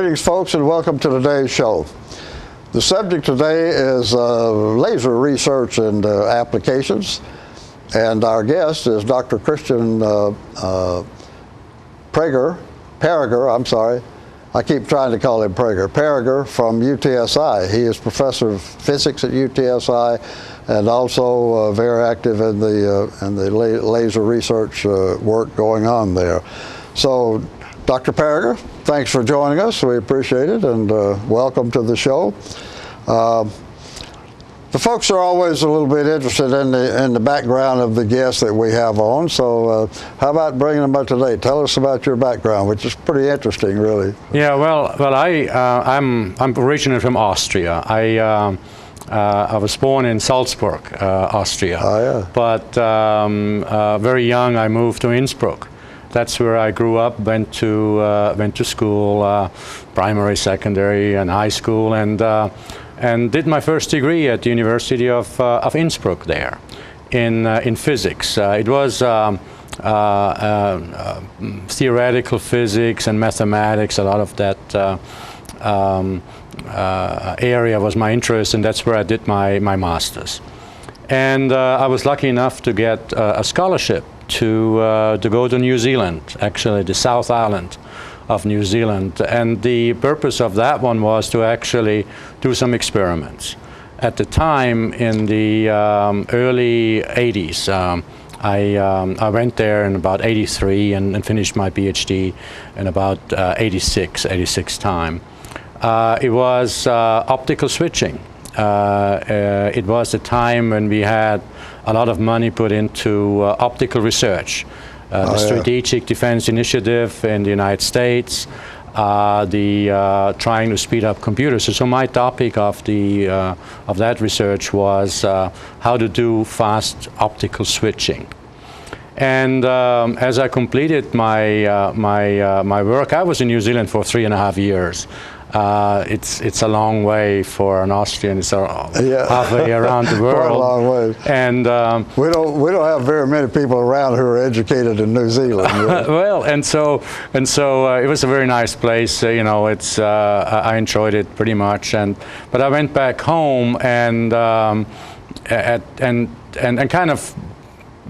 Greetings, folks, and welcome to today's show. The subject today is laser research and applications, and our guest is Dr. Christian Pereger, I'm sorry. I keep trying to call him Pereger from UTSI. He is professor of physics at UTSI and also very active in the laser research work going on there. So, Dr. Pereger, thanks for joining us. We appreciate it, and welcome to the show. The folks are always a little bit interested in the background of the guests that we have on, so how about bringing them up today? Tell us about your background, which is pretty interesting, really. Yeah, well, I'm originally from Austria. I was born in Salzburg, Austria. Oh, yeah. But very young, I moved to Innsbruck. That's where I grew up. Went to school, primary, secondary, and high school, and did my first degree at the University of Innsbruck there, in physics. It was theoretical physics and mathematics. A lot of that area was my interest, and that's where I did my master's. And I was lucky enough to get a scholarship to go to New Zealand, actually the South Island of New Zealand. And the purpose of that one was to actually do some experiments. At the time, in the early 80s, I went there in about 83 and finished my PhD in about 86 time. It was optical switching. It was a time when we had a lot of money put into optical research. The Strategic Defense Initiative in the United States, trying to speed up computers. So my topic of that research was how to do fast optical switching. And as I completed my work, I was in New Zealand for 3.5 years. It's a long way for an Austrian. It's halfway around the world. Quite a long way. And we don't have very many people around who are educated in New Zealand. Really. Well, and so it was a very nice place. You know, I enjoyed it pretty much. But I went back home and kind of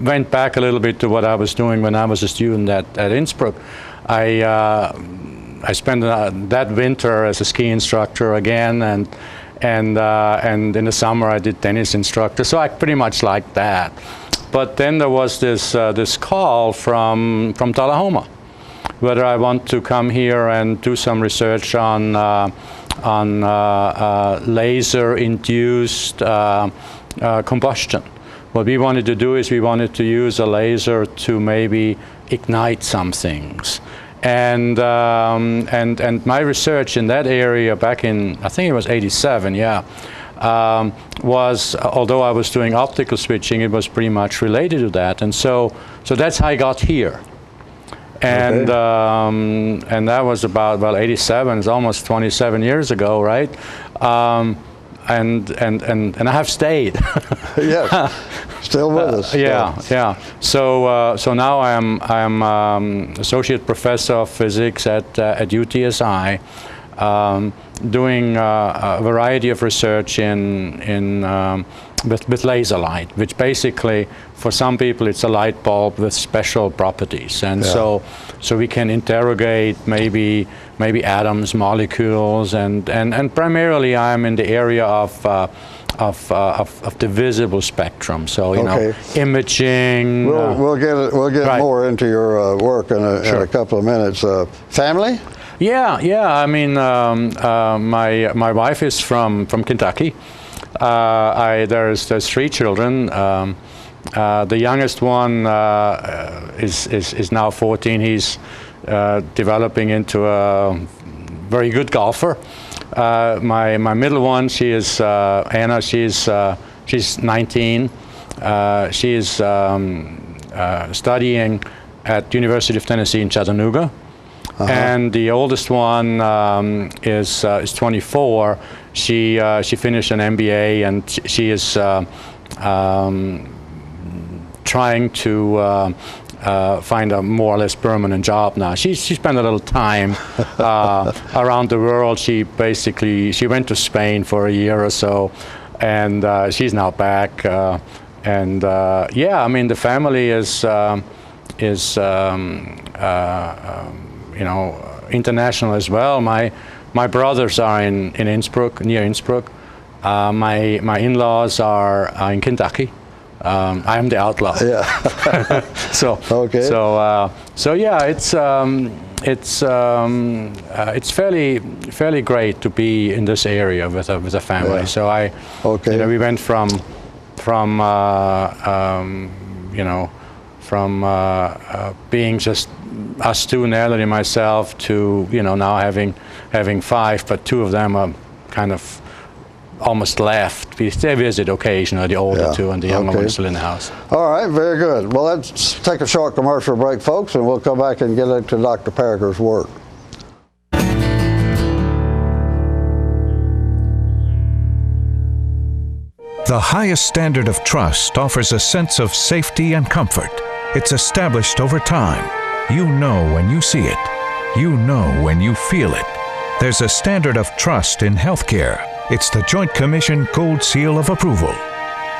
went back a little bit to what I was doing when I was a student at Innsbruck. I spent that winter as a ski instructor again, and in the summer I did tennis instructor. So I pretty much liked that. But then there was this call from Tullahoma, whether I want to come here and do some research on laser-induced combustion. What we wanted to do is we wanted to use a laser to maybe ignite some things. And my research in that area back in, I think it was 87, was, although I was doing optical switching, it was pretty much related to that. And so that's how I got here. And and that was about, well, 87, it's almost 27 years ago, right? And I have stayed. Yes, still with us. Yeah. So now I'm associate professor of physics at UTSI, doing a variety of research with laser light, which basically, for some people, it's a light bulb with special properties, and so we can interrogate maybe atoms, molecules, and primarily I'm in the area of the visible spectrum. So you know, imaging. We'll get right. more into your work in a couple of minutes. Family? Yeah. I mean, my wife is from Kentucky. There's 3 children. The youngest one is now 14. He's developing into a very good golfer. My middle one, she is Anna. She's 19. She is studying at the University of Tennessee in Chattanooga. And the oldest one is 24. She finished an MBA, and she is trying to find a more or less permanent job now. She spent a little time around the world. She went to Spain for a year or so, and she's now back. Yeah, I mean, the family is international as well. My brothers are in Innsbruck, near Innsbruck. My in-laws are in Kentucky. I am the outlaw. Yeah. So okay. So yeah, it's fairly great to be in this area with a family. Yeah. So we went from being just us two, Natalie and myself, to now having 5, but 2 of them are kind of almost left. They visit occasionally, the older 2, and the younger one is still in the house. All right, very good. Well, let's take a short commercial break, folks, and we'll come back and get into Dr. Pereger's work. The highest standard of trust offers a sense of safety and comfort. It's established over time. You know when you see it. You know when you feel it. There's a standard of trust in healthcare. It's the Joint Commission Gold Seal of Approval.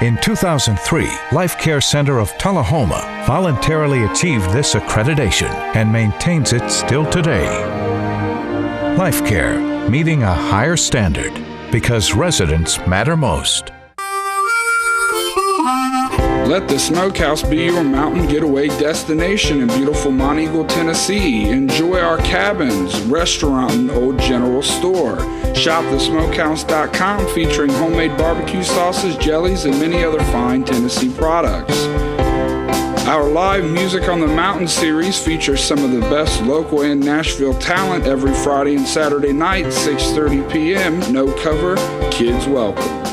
In 2003, Life Care Center of Tullahoma voluntarily achieved this accreditation and maintains it still today. Life Care, meeting a higher standard because residents matter most. Let the Smokehouse be your mountain getaway destination in beautiful Monteagle, Tennessee. Enjoy our cabins, restaurant, and old general store. Shop thesmokehouse.com, featuring homemade barbecue sauces, jellies, and many other fine Tennessee products. Our live Music on the Mountain series features some of the best local and Nashville talent every Friday and Saturday night, 6:30 p.m. No cover, kids welcome.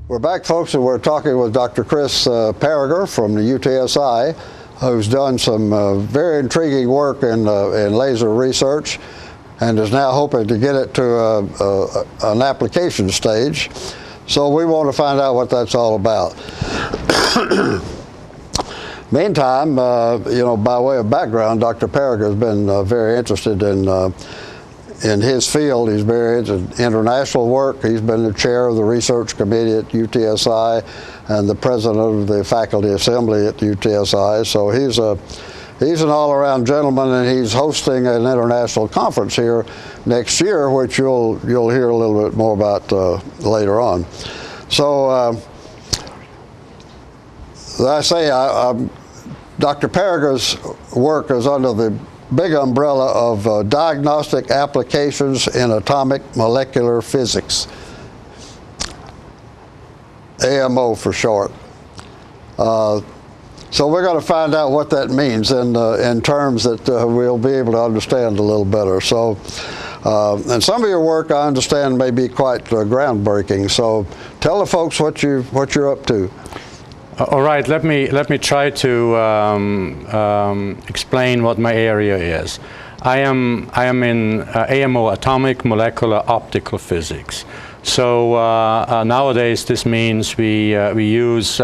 We're back, folks, and we're talking with Dr. Chris Pereger from the UTSI, who's done some very intriguing work in laser research and is now hoping to get it to an application stage. So we want to find out what that's all about. Meantime, by way of background, Dr. Pereger has been very interested in his field. He's very into international work. He's been the chair of the research committee at UTSI and the president of the faculty assembly at UTSI. So he's an all-around gentleman, and he's hosting an international conference here next year, which you'll hear a little bit more about later on. So as I say, Dr. Pereger's work is under the big umbrella of diagnostic applications in atomic molecular physics, AMO for short. So we're going to find out what that means in terms that we'll be able to understand a little better. So, and some of your work, I understand, may be quite groundbreaking. So tell the folks what you're up to. All right, let me try to explain what my area is. I am in AMO, atomic molecular optical physics. So nowadays this means we use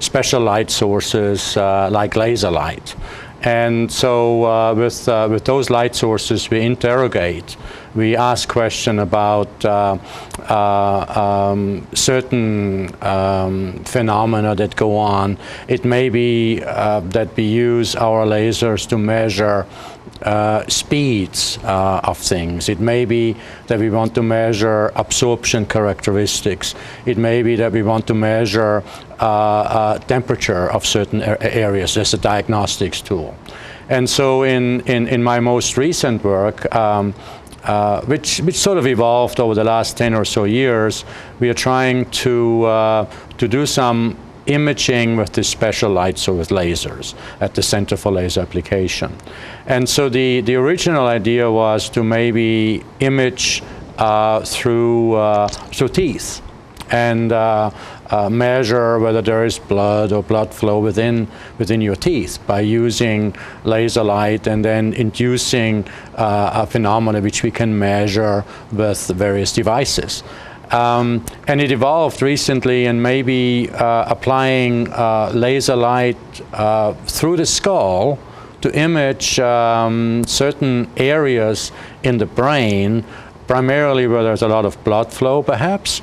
special light sources like laser light. And so with those light sources we interrogate, we ask questions about certain phenomena that go on. It may be that we use our lasers to measure speeds of things. It may be that we want to measure absorption characteristics. It may be that we want to measure temperature of certain areas as a diagnostics tool. And so in my most recent work, which sort of evolved over the last 10 or so years, we are trying to do some imaging with this special light, so with lasers at the Center for Laser Application. And so the original idea was to maybe image through teeth and measure whether there is blood or blood flow within your teeth by using laser light and then inducing a phenomena which we can measure with various devices. And it evolved recently, and maybe applying laser light through the skull to image certain areas in the brain, primarily where there's a lot of blood flow, perhaps.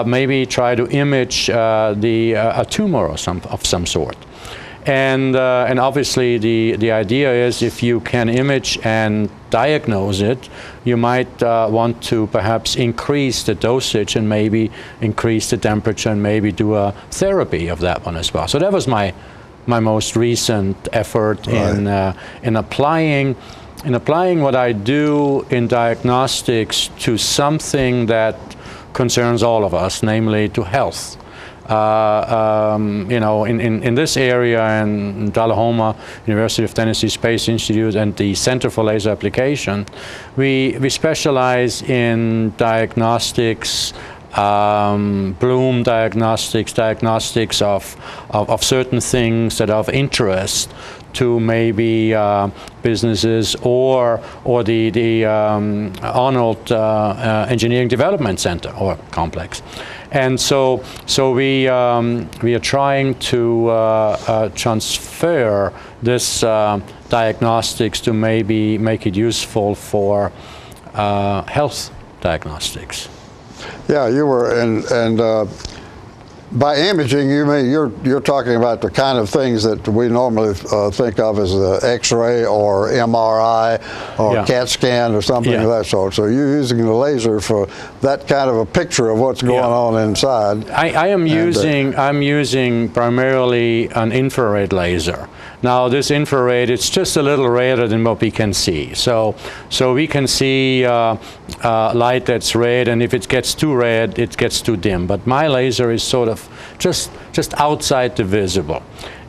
Maybe try to image a tumor of some sort. And obviously the idea is, if you can image and diagnose it, you might want to perhaps increase the dosage and maybe increase the temperature and maybe do a therapy of that one as well. So that was my most recent effort in applying what I do in diagnostics to something that concerns all of us, namely to health. You know, in this area in Tullahoma, University of Tennessee Space Institute, and the Center for Laser Application, we specialize in diagnostics, bloom diagnostics of certain things that are of interest to maybe businesses or the Arnold Engineering Development Center or complex. And so we are trying to transfer this diagnostics to maybe make it useful for health diagnostics. Yeah, you were, and by imaging, you mean you're talking about the kind of things that we normally think of as the X-ray or MRI or CAT scan or something of that sort. So you're using the laser for that kind of a picture of what's going on inside. I'm using primarily an infrared laser. Now this infrared, it's just a little redder than what we can see. So we can see light that's red, and if it gets too red, it gets too dim. But my laser is sort of just outside the visible.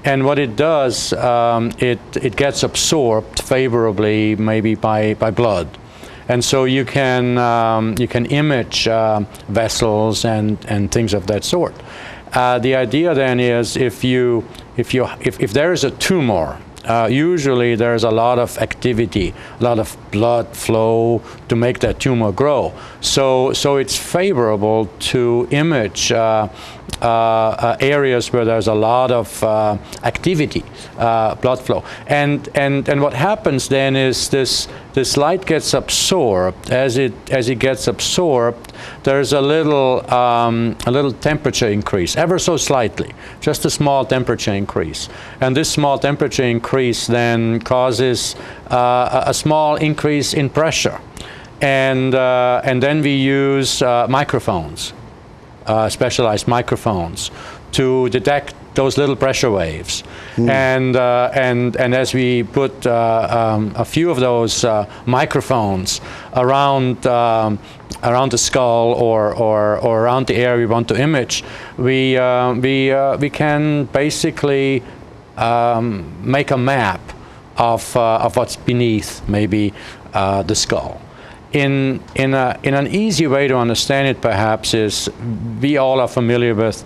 And what it does, it gets absorbed favorably maybe by blood. And so you can image vessels and things of that sort. The idea then is if there is a tumor, usually there's a lot of activity, a lot of blood flow to make that tumor grow. So it's favorable to image areas where there's a lot of activity, blood flow. And what happens then is this light gets absorbed. As it gets absorbed, there's a little temperature increase, ever so slightly, just a small temperature increase. And this small temperature increase then causes a small increase in pressure. And then we use microphones, specialized microphones, to detect those little pressure waves. And as we put a few of those microphones around the skull or around the area we want to image, we can basically make a map of what's beneath maybe the skull. In an easy way to understand it, perhaps, is we all are familiar with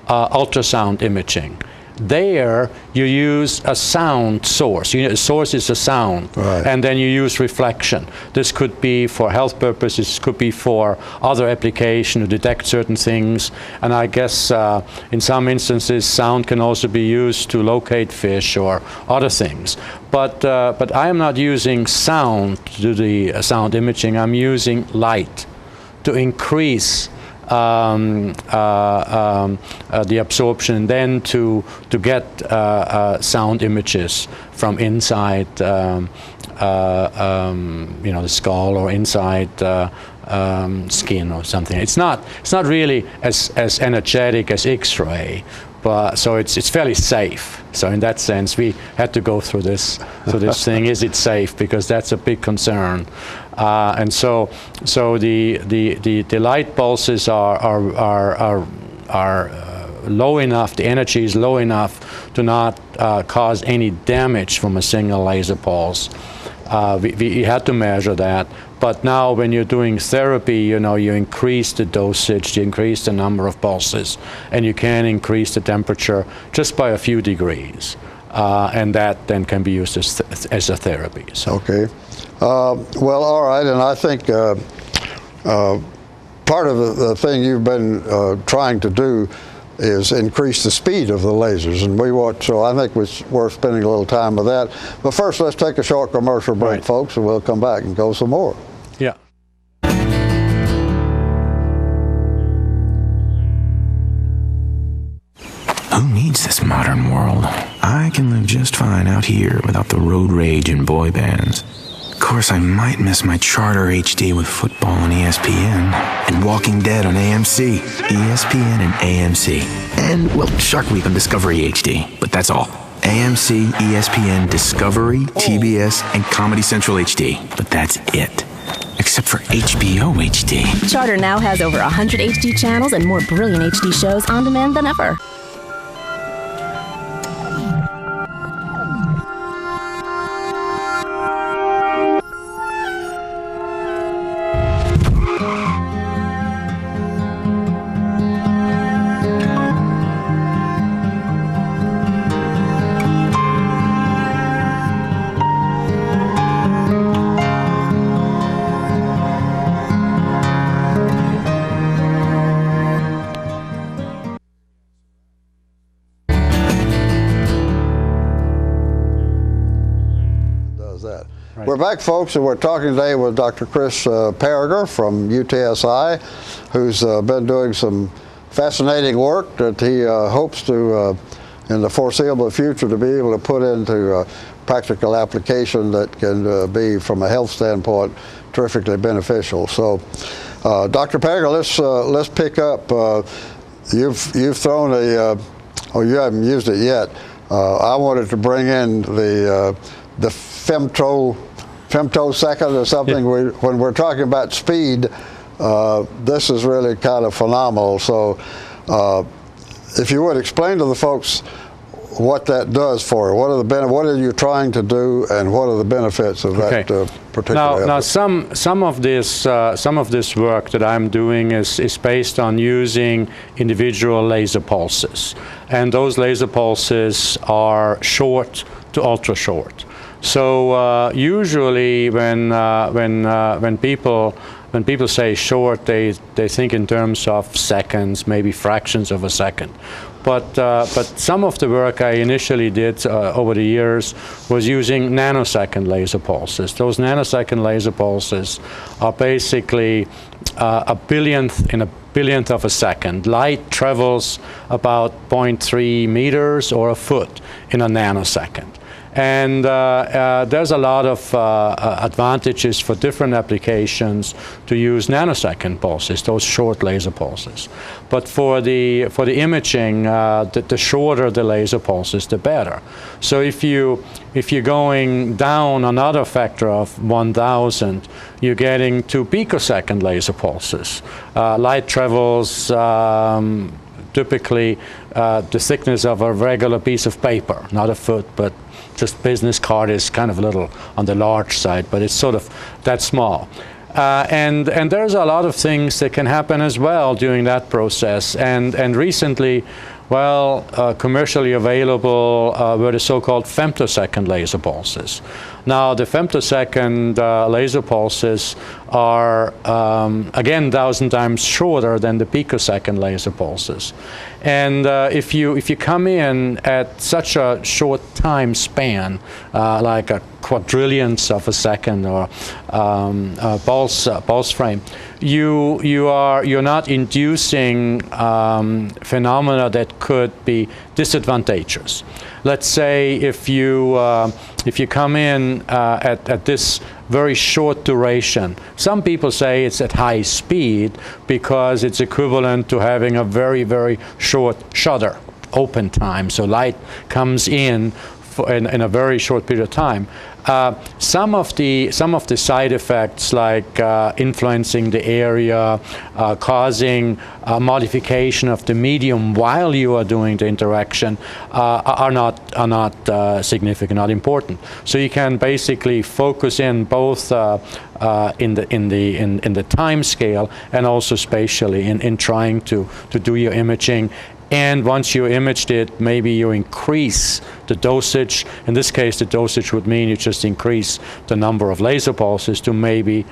ultrasound imaging. There, you use a sound source. A source is a sound, and then you use reflection. This could be for health purposes, could be for other application to detect certain things, and I guess in some instances, sound can also be used to locate fish or other things. But I am not using sound to do the sound imaging. I'm using light to increase the absorption, then to get sound images from inside the skull or inside skin or something. It's not really as energetic as X-ray, but so it's fairly safe. So in that sense, we had to go through this thing. Is it safe? Because that's a big concern. And so the light pulses are low enough. The energy is low enough to not cause any damage from a single laser pulse. We had to measure that. But now when you're doing therapy, you increase the dosage, you increase the number of pulses, and you can increase the temperature just by a few degrees. And that then can be used as a therapy. So. Okay. Well, all right, and I think part of the thing you've been trying to do is increase the speed of the lasers, and so I think it's worth spending a little time with that. But first, let's take a short commercial break, folks, and we'll come back and go some more. Yeah. Who needs this modern world? I can live just fine out here without the road rage and boy bands. Of course, I might miss my Charter HD with football on ESPN and Walking Dead on AMC, ESPN and AMC. And, well, Shark Week on Discovery HD, but that's all. AMC, ESPN, Discovery, TBS, and Comedy Central HD, but that's it. Except for HBO HD. Charter now has over 100 HD channels and more brilliant HD shows on demand than ever. We're back, folks, and we're talking today with Dr. Chris Pereger from UTSI, who's been doing some fascinating work that he hopes to, in the foreseeable future, to be able to put into practical application that can be, from a health standpoint, terrifically beneficial. So, Dr. Pereger, let's pick up. You've thrown you haven't used it yet. I wanted to bring in the femtosecond or something. Yeah. When we're talking about speed, this is really kind of phenomenal. So if you would explain to the folks what that does for you. What are you trying to do, and what are the benefits of that particular effort? Now some of this work that I'm doing is based on using individual laser pulses, and those laser pulses are short to ultra short. So usually when people say short, they think in terms of seconds, maybe fractions of a second. But some of the work I initially did over the years was using nanosecond laser pulses. Those nanosecond laser pulses are basically a billionth of a second. Light travels about 0.3 meters or a foot in a nanosecond. And there's a lot of advantages for different applications to use nanosecond pulses, those short laser pulses. But for the imaging, the shorter the laser pulses, the better. So if you're going down another factor of 1,000, you're getting 2 picosecond laser pulses. Light travels typically the thickness of a regular piece of paper, not a foot, but just business card is kind of a little on the large side, but it's sort of that small. And there's a lot of things that can happen as well during that process. And recently, well, commercially available were the so-called femtosecond laser pulses. Now, the femtosecond laser pulses are, again, 1,000 times shorter than the picosecond laser pulses. And if you come in at such a short time span, like a quadrillionth of a second or pulse frame, you're not inducing phenomena that could be disadvantageous. Let's say if you come in at this very short duration, some people say it's at high speed because it's equivalent to having a very, very short shutter open time. So light comes in in a very short period of time. Some of the side effects, like influencing the area, causing modification of the medium while you are doing the interaction, are not significant, not important. So you can basically focus in both in the time scale and also spatially in trying to do your imaging. And once you imaged it, maybe you increase the dosage. In this case, the dosage would mean you just increase the number of laser pulses to maybe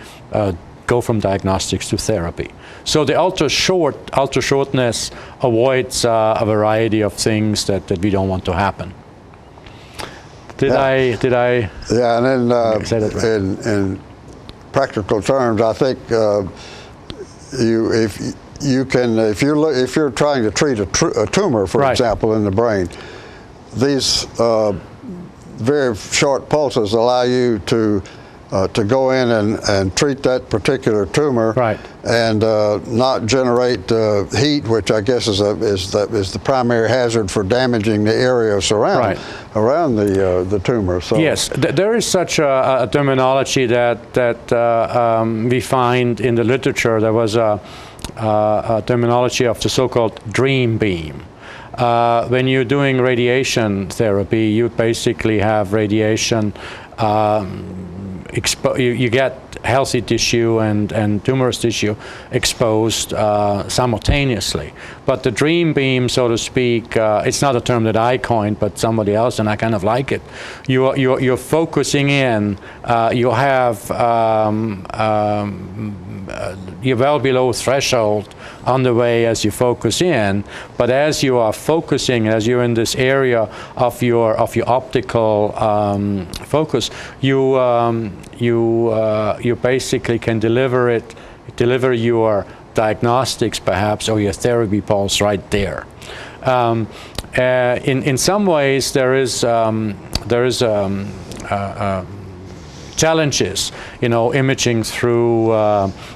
go from diagnostics to therapy. So the ultra shortness avoids a variety of things that we don't want to happen. Did I? Yeah, and then say that right? in practical terms, I think if you're trying to treat a tumor, for Right. example, in the brain, these very short pulses allow you to go in and treat that particular tumor, Right. and not generate heat, which I guess is the primary hazard for damaging the area Right. around the tumor. So Yes, there is such a terminology that we find in the literature. There was a terminology of the so-called dream beam. When you're doing radiation therapy, you basically have radiation. You get healthy tissue and tumorous tissue exposed simultaneously. But the dream beam, so to speak, it's not a term that I coined, but somebody else, and I kind of like it. You're focusing in. You have you're well below threshold on the way as you focus in, but as you are focusing, as you're in this area of your optical focus, you basically can deliver your diagnostics perhaps, or your therapy pulse right there. In some ways there is challenges, imaging through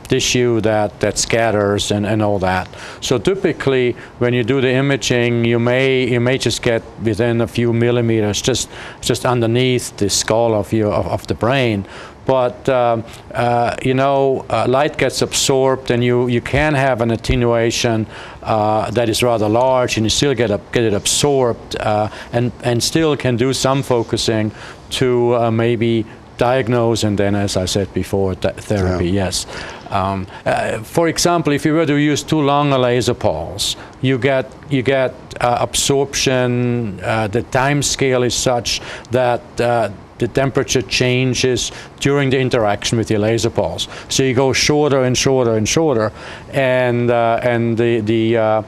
tissue that scatters and all that. So typically, when you do the imaging, you may just get within a few millimeters, just underneath the skull of the brain. But light gets absorbed, and you can have an attenuation that is rather large, and you still get it absorbed, and still can do some focusing to maybe diagnose, and then, as I said before, therapy. Yeah. Yes. For example, if you were to use too long a laser pulse, you get absorption. The time scale is such that the temperature changes during the interaction with your laser pulse. So you go shorter and shorter and shorter, and the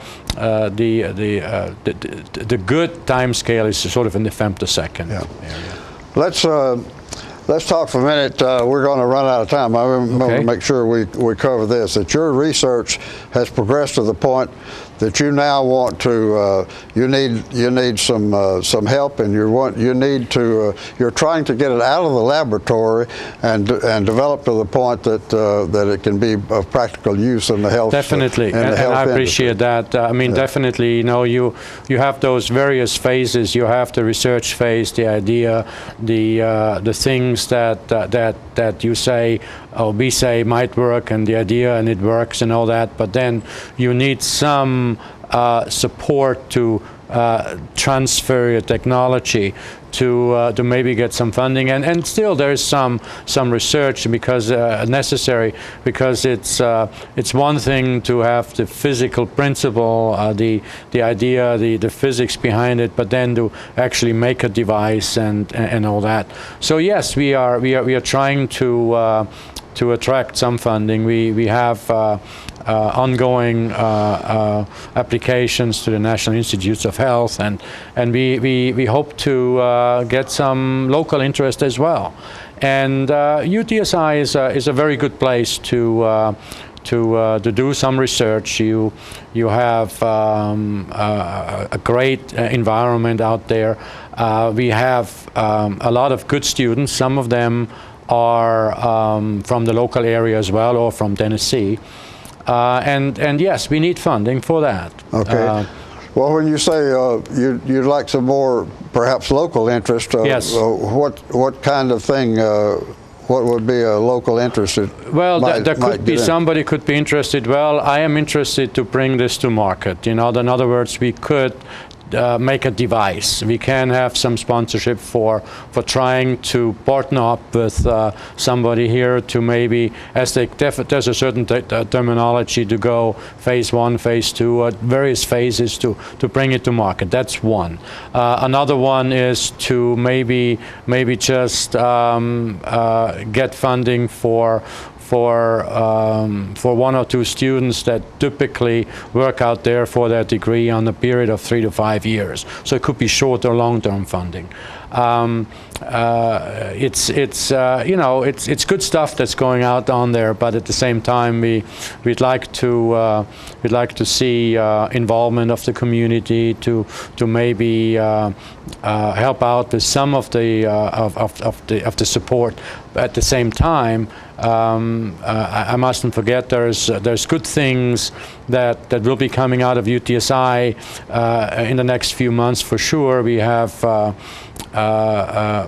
good time scale is sort of in the femtosecond area. Let's talk for a minute. We're going to run out of time. I want to make sure we cover this. That your research has progressed to the point that you now want to. You need some help, and you're trying to get it out of the laboratory and develop to the point that it can be of practical use in the health. Definitely, and I appreciate that. I mean, definitely. You have those various phases. You have the research phase, the idea, the things that you say or we say might work, and the idea, and it works and all that. But then you need some support to transfer your technology to maybe get some funding, and still there is some research because necessary, because it's one thing to have the physical principle, the idea, the physics behind it, but then to actually make a device and all that. So yes, we are trying to attract some funding. We have ongoing applications to the National Institutes of Health, and we hope to get some local interest as well. And UTSI is a very good place to do some research. You have a great environment out there. We have a lot of good students. Some of them are from the local area as well, or from Tennessee. And yes, we need funding for that. Okay. Well, when you say you'd like some more, perhaps local interest, yes. What kind of thing? What would be a local interest? Well, there could be somebody could be interested. Well, I am interested to bring this to market. In other words, we could make a device. We can have some sponsorship for trying to partner up with somebody here to maybe, as there's a certain terminology to go phase 1, phase 2, various phases to bring it to market. That's one. Another one is to maybe just get funding for for 1 or 2 students that typically work out there for their degree on a period of 3 to 5 years. So it could be short or long-term funding. It's good stuff that's going out on there, but at the same time, we'd like to see involvement of the community to maybe help out with some of the support. At the same time, I mustn't forget there's good things that will be coming out of UTSI in the next few months for sure. We have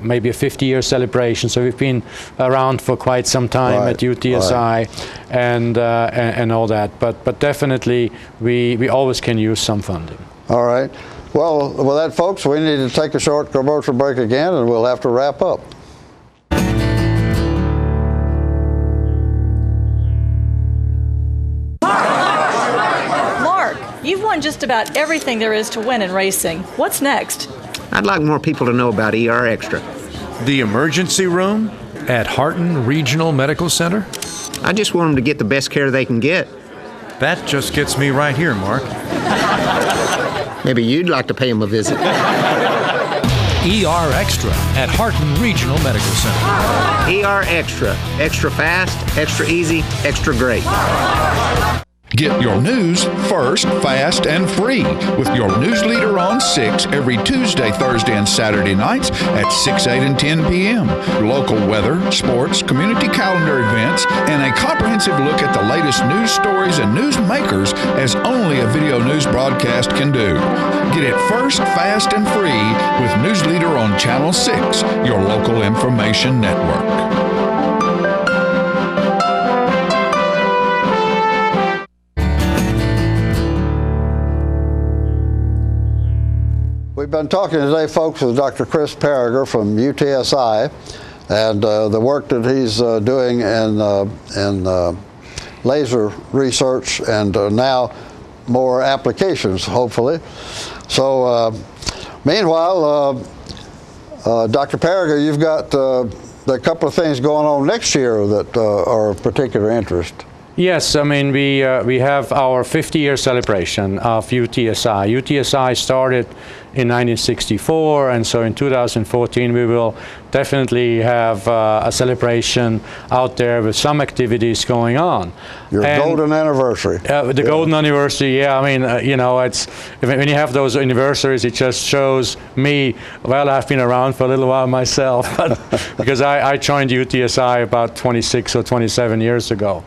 maybe a 50-year celebration, so we've been around for quite some time at UTSI, and all that. But definitely, we always can use some funding. All right. Well, with that, folks, we need to take a short commercial break again, and we'll have to wrap up. You've won just about everything there is to win in racing. What's next? I'd like more people to know about ER Extra. The emergency room at Harton Regional Medical Center? I just want them to get the best care they can get. That just gets me right here, Mark. Maybe you'd like to pay them a visit. ER Extra at Harton Regional Medical Center. ER Extra. Extra fast, extra easy, extra great. Get your news first, fast, and free with your news leader on 6 every Tuesday, Thursday, and Saturday nights at 6, 8, and 10 p.m. Local weather, sports, community calendar events, and a comprehensive look at the latest news stories and news makers as only a video news broadcast can do. Get it first, fast, and free with News Leader on Channel 6, your local information network. We've been talking today, folks, with Dr. Chris Pereger from UTSI, and the work that he's doing in laser research and now more applications, hopefully. So, meanwhile, Dr. Pereger, you've got a couple of things going on next year that are of particular interest. Yes, I mean, we have our 50-year celebration of UTSI. UTSI started in 1964, and so in 2014 we will definitely have a celebration out there with some activities going on. Your golden anniversary. The golden anniversary, yeah. I mean, it's when you have those anniversaries, it just shows me. Well, I've been around for a little while myself, because I joined UTSI about 26 or 27 years ago.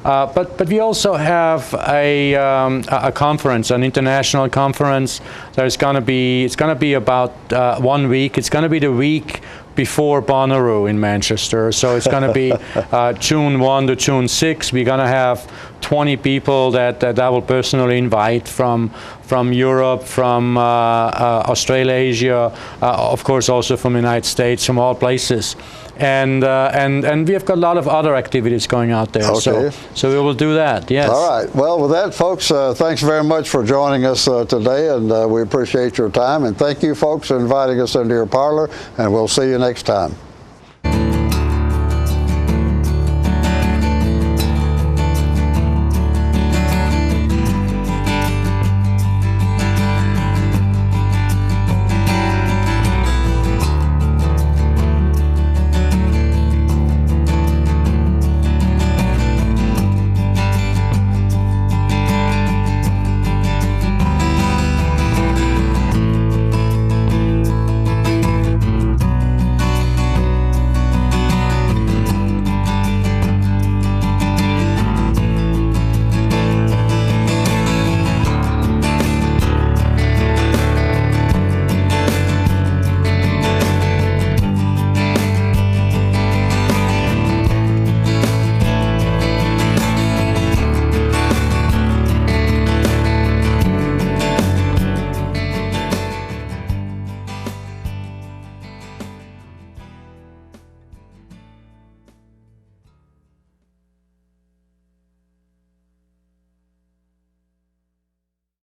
But we also have a conference, an international conference. It's going to be about 1 week. It's going to be the week before Bonnaroo in Manchester. So it's going to be June 1 to June 6. We're going to have 20 people that I will personally invite from Europe, from Australia, Asia, of course also from the United States, from all places. And we have got a lot of other activities going out there. Okay. So we will do that, yes. All right. Well, with that, folks, thanks very much for joining us today, and we appreciate your time. And thank you, folks, for inviting us into your parlor, and we'll see you next time.